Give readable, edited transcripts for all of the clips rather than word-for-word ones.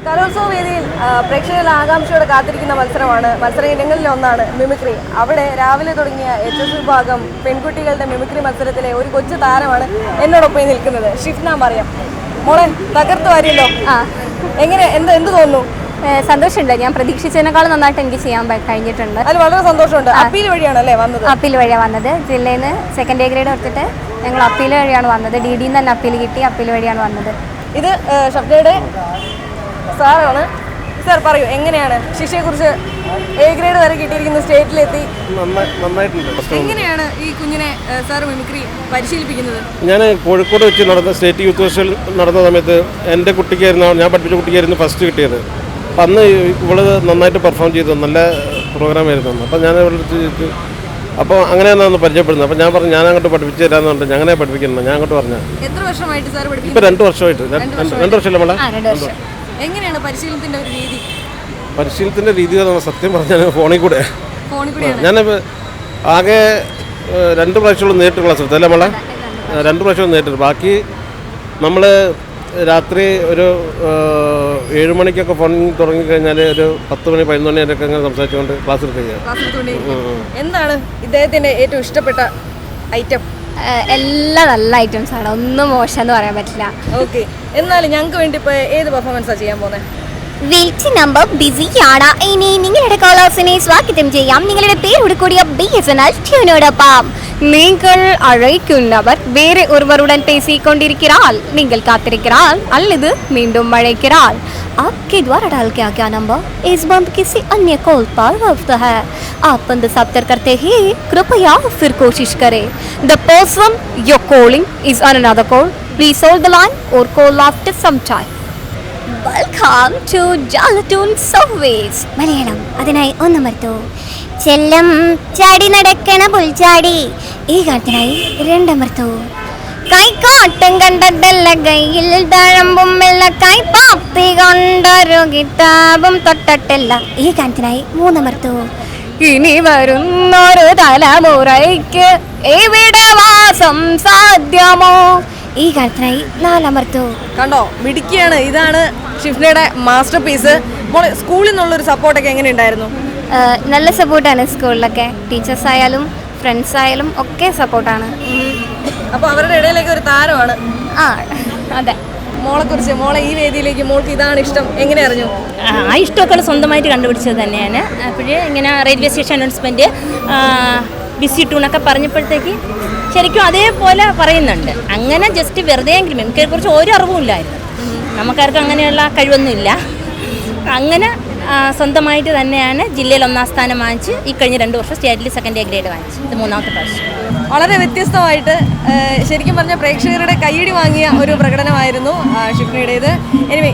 കലോത്സവ വേദിയിൽ പ്രേക്ഷകർ ആകാംക്ഷയോടെ കാത്തിരിക്കുന്ന മത്സര ഇനങ്ങളിൽ ഒന്നാണ് മിമിക്രി. അവിടെ രാവിലെ തുടങ്ങിയ HS വിഭാഗം പെൺകുട്ടികളുടെ മിമിക്രി മത്സരത്തിലെ ഒരു കൊച്ചു താരമാണ് എന്നോടൊപ്പം നിൽക്കുന്നത്. ഷിഫ്ന മറിയം. മോളെ തകർത്ത് വാരിയല്ലോ. എങ്ങനെ എന്ത് തോന്നുന്നു? സന്തോഷമുണ്ട്. ഞാൻ പ്രതീക്ഷിച്ചതിനേക്കാൾ നന്നായിട്ട് എനിക്ക് ചെയ്യാൻ കഴിഞ്ഞിട്ടുണ്ട്. അത് വളരെ സന്തോഷമുണ്ട്. അപ്പീൽ വഴിയാണല്ലേ വന്നത്? അപ്പീൽ വഴിയാണ് വന്നത്. ജില്ലയിൽ നിന്ന് സെക്കൻഡ് A ഗ്രേഡ് കൊടുത്തിട്ട് ഞങ്ങൾ അപ്പീൽ വഴിയാണ് വന്നത്. DD നിന്ന് തന്നെ അപ്പീൽ കിട്ടി. അപ്പീൽ വഴിയാണ് വന്നത്. ഇത് ഷഫ്നയുടെ സാറാണ്. സാർ പറയൂ, എങ്ങനെയാണ് ശിക്ഷയെക്കുറിച്ച്? A ഗ്രേഡ് വരെ കിട്ടിയിരിക്കുന്ന സ്റ്റേറ്റിലെത്തി. എങ്ങനെയാണ് ഈ കുഞ്ഞിനെ സാർ മിമിക്രി പരിശീലിപ്പിക്കുന്നത്? ഞാൻ കോഴിക്കോട് വെച്ച് നടന്ന സ്റ്റേറ്റ് യൂത്ത് ഫെസ്റ്റിവൽ നടന്ന സമയത്ത് എൻ്റെ കുട്ടിക്കായിരുന്നു, ഞാൻ പഠിപ്പിച്ച കുട്ടിക്കായിരുന്നു ഫസ്റ്റ് കിട്ടിയത്. അപ്പം അന്ന് ഇവള് നന്നായിട്ട് പെർഫോം ചെയ്തു. നല്ല പ്രോഗ്രാമായിരുന്നു. അപ്പം ഞാൻ ഇവളുടെ അപ്പോൾ അങ്ങനെയാണ് അന്ന് പരിചയപ്പെടുന്നത്. അപ്പോൾ ഞാൻ പറഞ്ഞു ഞാൻ അങ്ങോട്ട് പഠിപ്പിച്ച് തരാമെന്ന് പറഞ്ഞിട്ട് ഞങ്ങനെ പഠിപ്പിക്കുന്നത് ഞാൻ അങ്ങോട്ട് പറഞ്ഞു. എത്ര വർഷമായിട്ട് സാർ പഠിപ്പിക്കും? ഇപ്പോൾ 2 വർഷമായിട്ട്. 2 വർഷമല്ലേ നമ്മളെ? എങ്ങനെയാണ് പരിശീലനത്തിൻ്റെ ഒരു രീതി? പരിശീലനത്തിൻ്റെ രീതി സത്യം പറഞ്ഞാൽ ഫോണിൽ കൂടെ. ഞാൻ ആകെ 2 പ്രാവശ്യമുള്ള നേരിട്ട് ക്ലാസ് എടുത്തു അല്ലേ നമ്മളെ? 2 പ്രാവശ്യം നേരിട്ട്. ബാക്കി നമ്മൾ രാത്രി ഒരു 7 മണിക്കൊക്കെ ഫോൺ തുടങ്ങിക്കഴിഞ്ഞാൽ ഒരു 10 മണി 11 മണി വരെയൊക്കെ അങ്ങനെ സംസാരിച്ചുകൊണ്ട് ക്ലാസ് എടുക്കുക. എന്താണ് ഇദ്ദേഹത്തിൻ്റെ ഏറ്റവും ഇഷ്ടപ്പെട്ട ഐറ്റം? എല്ലാം നല്ല ഐറ്റംസ് ആണ്. ഒന്നും മോശം എന്ന് പറയാൻ പറ്റില്ല. ഓക്കെ, എന്നാലും ഞങ്ങൾക്ക് വേണ്ടി ഇപ്പോൾ ഏത് പെർഫോമൻസാണ് ചെയ്യാൻ പോകുന്നത്? വെയിറ്റ് നമ്പർ ബിസിയാണ്. ഇനി നിങ്ങളുടെ കോളേഴ്സിനെ സ്വാഗതം ചെയ്യാം. നിങ്ങളുടെ പേരോട് കൂടിയ BSNL ട്യൂനോടൊപ്പം നിങ്ങൾ അழைക്കുന്നവർ വേറെ ഒരുവരുடன் பேசிக்கொண்டிருக்கிறாள். நீங்கள் காத்திருக்கிறாள் அல்லது மீண்டும் அழைக்கிறாள். आपके द्वारा डाल के क्या नंबर इस बंद किसी अन्य कॉल पर वक्त है. आप बंद साफ्तर करते ही कृपया फिर कोशिश करें. The person you're calling is on another call. Please hold the line or call after some time. Welcome to ജാലറ്റൂൺ സർവീസ് മലയാളം. അതിനായി ഒന്നമർത്തൂ. ചെല്ലം ചാടി നടക്കണ പുൽച്ചാടി. ഈ ഗാനത്തിനായി 2 അമർത്തൂ. കൈക്കാട്ടും കണ്ടതല്ല കയ്യിൽ തഴമ്പും മെല്ല കൈപ്പാത്തി കൊണ്ടൊരു കിതാബും തൊട്ടിട്ടില്ല. ഈ ഗാനത്തിനായി 3 അമർത്തൂ. ഇനി വരുന്നൊരു തലമുറയ്ക്ക് ഇവിടെ വാസം സാധ്യമോ. ഈ ഗാനത്തിനായി 4 അമർത്തൂ. കണ്ടോ, മിടുക്കിയാണ്. ഇതാണ് ഷിഫ്നയുടെ മാസ്റ്റർ പീസ്. മോളെ, സ്കൂളിൽ നിന്നുള്ളൊരു സപ്പോർട്ടൊക്കെ എങ്ങനെയുണ്ടായിരുന്നു? നല്ല സപ്പോർട്ടാണ്. സ്കൂളിലൊക്കെ ടീച്ചേഴ്സ് ആയാലും ഫ്രണ്ട്സ് ആയാലും ഒക്കെ സപ്പോർട്ടാണ്. അപ്പോൾ അവരുടെ ഇടയിലേക്ക് ഒരു താരമാണ്. അതെ. മോളെക്കുറിച്ച്, മോളെ ഈ വേദിയിലേക്ക് മോൾക്ക് ഇതാണ് ഇഷ്ടം എങ്ങനെ അറിഞ്ഞു? ആ ഇഷ്ടമൊക്കെ സ്വന്തമായിട്ട് കണ്ടുപിടിച്ചത് തന്നെയാണ്. അപ്പോഴേ ഇങ്ങനെ റെയിൽവേ സ്റ്റേഷൻ അനൗൺസ്മെൻറ്റ് ബിസി ടൂണൊക്കെ പറഞ്ഞപ്പോഴത്തേക്ക് ശരിക്കും അതേപോലെ പറയുന്നുണ്ട്. അങ്ങനെ ജസ്റ്റ് വെറുതെ എങ്കിലും എനിക്കെക്കുറിച്ച് ഒരു അറിവും ഇല്ലായിരുന്നു. നമുക്കാർക്കും അങ്ങനെയുള്ള കഴിവൊന്നുമില്ല. അങ്ങനെ സ്വന്തമായിട്ട് തന്നെയാണ് ജില്ലയിൽ 1ാം സ്ഥാനം വാങ്ങിച്ച് ഈ കഴിഞ്ഞ 2 വർഷം സ്റ്റേറ്റിൽ സെക്കൻഡ് A ഗ്രേഡ് വാങ്ങിച്ചു. ഇത് 3ാമത്തെ പ്രാവശ്യം. വളരെ വ്യത്യസ്തമായിട്ട് ശരിക്കും പറഞ്ഞാൽ പ്രേക്ഷകരുടെ കയ്യടി വാങ്ങിയ ഒരു പ്രകടനമായിരുന്നു ഷിഫ്നയുടേത്.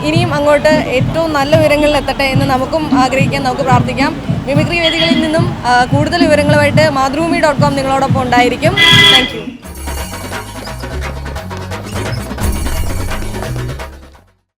ഇനിയും അങ്ങോട്ട് ഏറ്റവും നല്ല വിവരങ്ങളിൽ എത്തട്ടെ എന്ന് നമുക്കും ആഗ്രഹിക്കാം, നമുക്ക് പ്രാർത്ഥിക്കാം. മിമിക്രി വേദികളിൽ നിന്നും കൂടുതൽ വിവരങ്ങളുമായിട്ട് മാതൃഭൂമി.com നിങ്ങളോടൊപ്പം ഉണ്ടായിരിക്കും. Thank you.